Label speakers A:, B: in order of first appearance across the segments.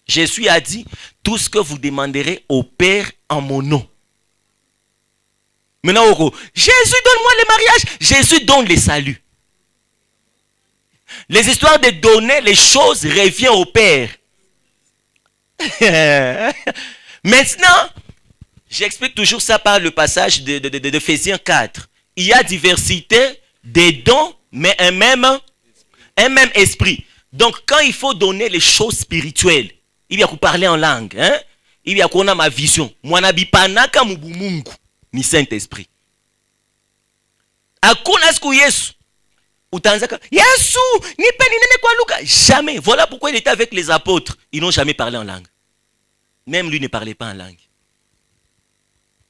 A: Jésus a dit, tout ce que vous demanderez au Père en mon nom. Maintenant, Jésus donne-moi le mariage. Jésus donne le salut. Les histoires de donner les choses reviennent au Père. Maintenant, j'explique toujours ça par le passage d'Éphésiens 4. Il y a diversité des dons, mais un même esprit. Donc, quand il faut donner les choses spirituelles, il y a qu'on parler en langue, hein? Il y a qu'on a ma vision. Mwanabipanaka mubumungu ni Saint-Esprit. Hakuna siku Yesu utanzaka Yesu nipe ninene kwa Luka. Jamais. Voilà pourquoi il était avec les apôtres. Ils n'ont jamais parlé en langue. Même lui ne parlait pas en langue.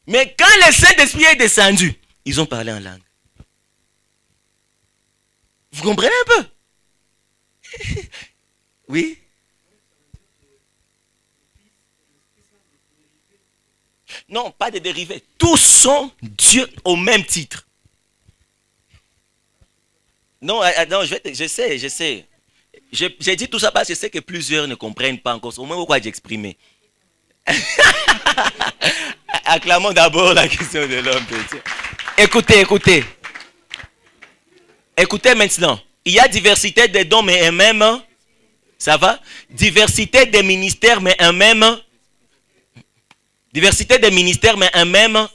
A: Mais quand le Saint-Esprit est descendu, ils ont parlé en langue. Vous comprenez un peu? Oui. Non, pas de dérivés. Tous sont Dieu au même titre. Non, non, je sais. J'ai dit tout ça parce que je sais que plusieurs ne comprennent pas encore. Au moins, pourquoi j'exprimais. Acclamons d'abord la question de l'homme petit. Écoutez. Écoutez maintenant. Il y a diversité des dons, mais un même. Ça va? Diversité des ministères, mais un même. Diversité des ministères, mais un même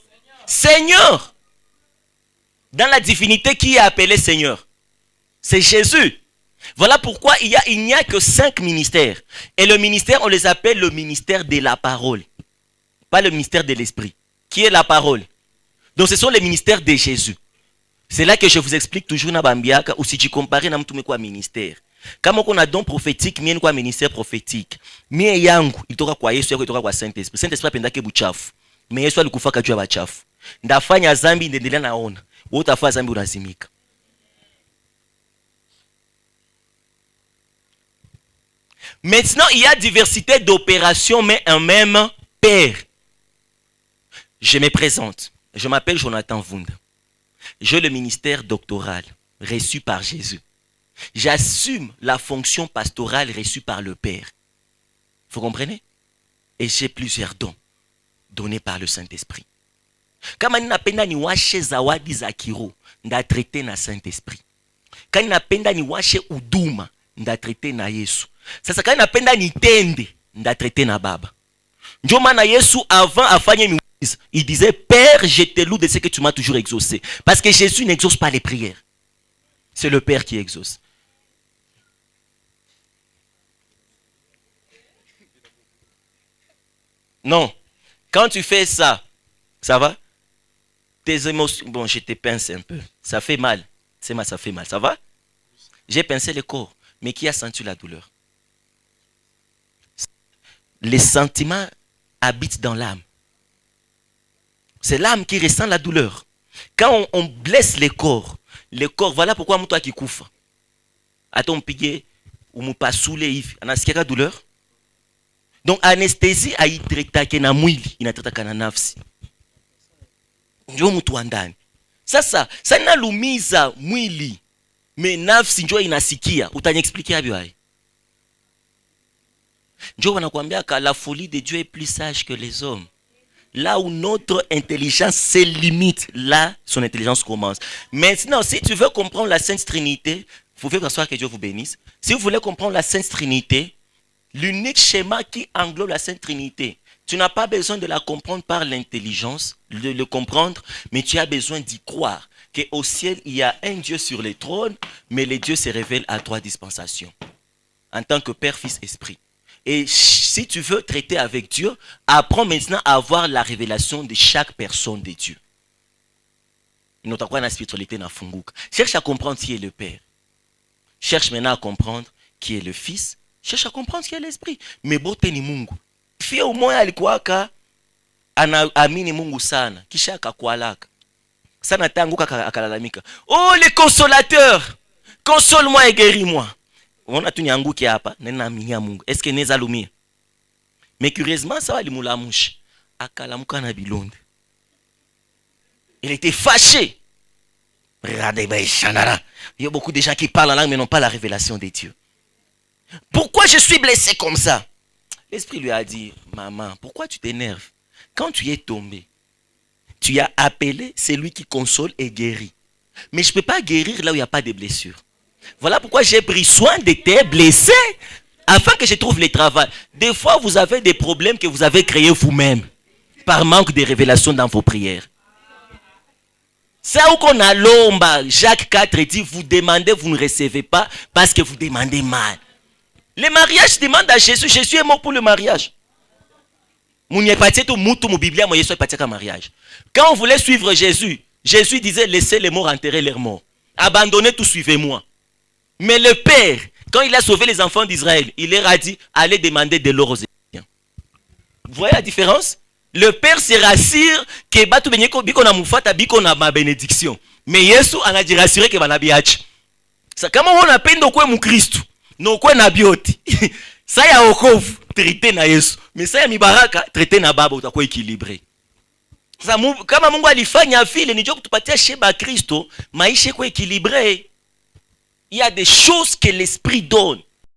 A: Seigneur. Dans la divinité, qui est appelé Seigneur? C'est Jésus. Voilà pourquoi il n'y a que 5 ministères. Et le ministère, on les appelle le ministère de la parole. Pas le ministère de l'esprit. Qui est la parole? Donc ce sont les ministères de Jésus. C'est là que je vous explique toujours na bambiaka, ou si tu compares na mtu quoi ministère. Kama on a don prophétique, mien quoi ministère prophétique. Mien yangu itoka kwa Yesu, itoka kwa Saint-Esprit. Saint-Esprit apendake buchafu. Mais Yesu alikufaka juu ya bachafu. Ndafanya zambi ndendelea naona. Wewe utafanya zambi unazimika. Maintenant, il y a diversité d'opérations, mais un même Père. Je me présente. Je m'appelle Jonathan Vunda. J'ai le ministère doctoral reçu par Jésus. J'assume la fonction pastorale reçue par le Père. Vous comprenez? Et j'ai plusieurs dons donnés par le Saint-Esprit. Kama ninapenda niwashe zawadi za kiroho, ndatraite na Saint-Esprit. Kama ninapenda niwashe huduma, ndatraite na Yesu. Sasa kama ninapenda nitende, ndatraite na Baba. Ndio maana Yesu avant afanye miujiza, il disait Père, je te loue de ce que tu m'as toujours exaucé. Parce que Jésus n'exauce pas les prières. C'est le Père qui exauce. Non. Quand tu fais ça, ça va? Tes émotions, bon, je te pince un peu. Ça fait mal. C'est mal, ça fait mal. Ça va? J'ai pincé le corps. Mais qui a senti la douleur? Les sentiments habitent dans l'âme. C'est l'âme qui ressent la douleur. Quand on blesse le corps, voilà pourquoi mtu akikufa. Hata umpige umupasule hivi, anasikia ka douleur? Donc anesthésie haitretake na mwili, inatretaka na nafsi. Ndio mtu wa ndani. Sasa inalumiza mwili, mais nafsi ndio inasikia. Utaniexpliquer hapo hai? Ndio wanakuambia que la folie de Dieu est plus sage que les hommes. Là où notre intelligence se limite, là, son intelligence commence. Maintenant, si tu veux comprendre la Sainte Trinité, vous pouvez m'asseoir, que Dieu vous bénisse. Si vous voulez comprendre la Sainte Trinité, l'unique schéma qui englobe la Sainte Trinité, tu n'as pas besoin de la comprendre par l'intelligence, de le comprendre, mais tu as besoin d'y croire. Qu'au ciel, il y a un Dieu sur le trône, mais les dieux se révèlent à 3 dispensations. En tant que Père, Fils, Esprit. Et si tu veux traiter avec Dieu, apprends maintenant à avoir la révélation de chaque personne de Dieu. Notre quoi la spiritualité n'a funguka. Cherche à comprendre qui est le Père. Cherche maintenant à comprendre qui est le Fils. Cherche à comprendre qui est l'Esprit. Mais bote ni Mungu. Fie umoya alikuwaka amini Mungu sana. Kisha akakualaka. Sana tanguka akalalamika. Oh les consolateurs! Console-moi et guéris-moi. On a tout nyanguki hapa, nena aminia Mungu. Est-ce que neza lumia? Mais curieusement, ça va limulamusha. Akalamuka na bilonde. Il était fâché. Regardez, il y a beaucoup de gens qui parlent en langue mais n'ont pas la révélation des dieux. Pourquoi je suis blessé comme ça? L'esprit lui a dit, maman, pourquoi tu t'énerves? Quand tu es tombé, tu as appelé celui qui console et guérit. Mais je ne peux pas guérir là où il n'y a pas de blessures. Voilà pourquoi j'ai pris soin de tes blessés afin que je trouve le travail. Des fois, vous avez des problèmes que vous avez créés vous-même par manque de révélation dans vos prières. C'est où qu'on a l'omba. Jacques 4 dit, vous demandez, vous ne recevez pas parce que vous demandez mal. Le mariage demande à Jésus. Jésus est mort pour le mariage. Mariage. Quand on voulait suivre Jésus, Jésus disait, laissez les morts enterrer leurs morts. Abandonnez tout, suivez-moi. Mais le Père, quand il a sauvé les enfants d'Israël, il leur a dit, allez demander de l'or aux Égyptiens. Vous voyez la différence? Le Père se rassure que batu benyeko biko na mufata biko na ma bénédiction. Mais Yesu anaji rassurer que bana biachi. Ça kama on pendo kwa mukristo, no kwa na bioti. Ça ya okovu traité na Yesu. Mais ça ya mibaraka traité na baba utakuwa équilibré. Sasa kama Mungu alifanya vile ni njoo kutupatia sheba Kristo, maisha kwa équilibré. Il y a des choses que l'esprit donne.